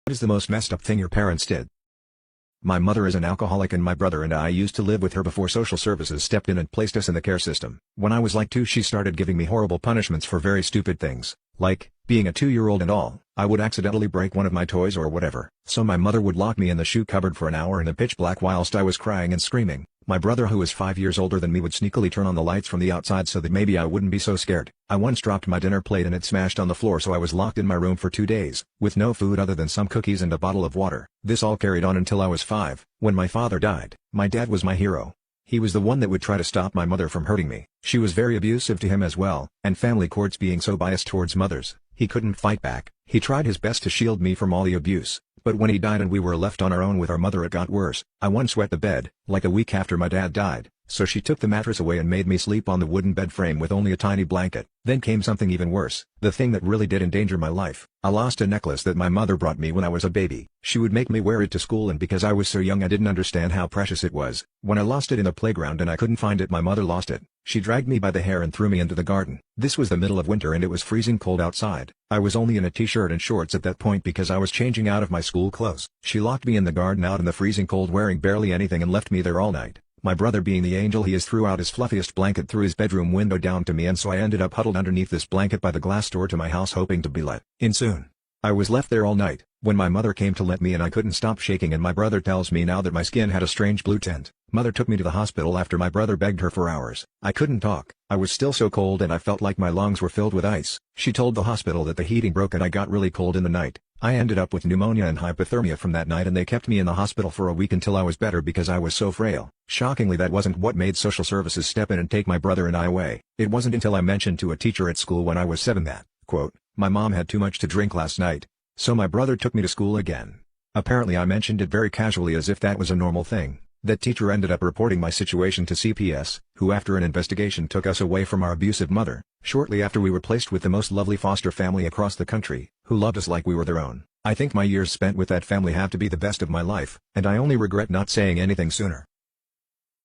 What is the most messed up thing your parents did? My mother is an alcoholic and my brother and I used to live with her before social services stepped in and placed us in the care system. When I was like 2 she started giving me horrible punishments for very stupid things, like, being a 2-year-old and all, I would accidentally break one of my toys or whatever. So my mother would lock me in the shoe cupboard for an hour in the pitch black whilst I was crying and screaming. My brother who is 5 years older than me would sneakily turn on the lights from the outside so that maybe I wouldn't be so scared. I once dropped my dinner plate and it smashed on the floor so I was locked in my room for 2 days, with no food other than some cookies and a bottle of water. This all carried on until I was 5, when my father died. My dad was my hero. He was the one that would try to stop my mother from hurting me. She was very abusive to him as well, and family courts being so biased towards mothers, he couldn't fight back. He tried his best to shield me from all the abuse, but when he died and we were left on our own with our mother it got worse. I once wet the bed, like a week after my dad died, so she took the mattress away and made me sleep on the wooden bed frame with only a tiny blanket. Then came something even worse, the thing that really did endanger my life. I lost a necklace that my mother brought me when I was a baby. She would make me wear it to school and because I was so young I didn't understand how precious it was. When I lost it in the playground and I couldn't find it, my mother lost it. She dragged me by the hair and threw me into the garden. This was the middle of winter and it was freezing cold outside. I was only in a t-shirt and shorts at that point because I was changing out of my school clothes. She locked me in the garden out in the freezing cold wearing barely anything and left me there all night. My brother being the angel he is threw out his fluffiest blanket through his bedroom window down to me and so I ended up huddled underneath this blanket by the glass door to my house hoping to be let in soon. I was left there all night, when my mother came to let me in I couldn't stop shaking and my brother tells me now that my skin had a strange blue tint. Mother took me to the hospital after my brother begged her for hours. I couldn't talk, I was still so cold and I felt like my lungs were filled with ice. She told the hospital that the heating broke and I got really cold in the night. I ended up with pneumonia and hypothermia from that night and they kept me in the hospital for a week until I was better because I was so frail. Shockingly that wasn't what made social services step in and take my brother and I away. It wasn't until I mentioned to a teacher at school when I was 7 that, quote, my mom had too much to drink last night, so my brother took me to school again. Apparently I mentioned it very casually as if that was a normal thing. That teacher ended up reporting my situation to CPS, who after an investigation took us away from our abusive mother. Shortly after we were placed with the most lovely foster family across the country, who loved us like we were their own. I think my years spent with that family have to be the best of my life, and I only regret not saying anything sooner.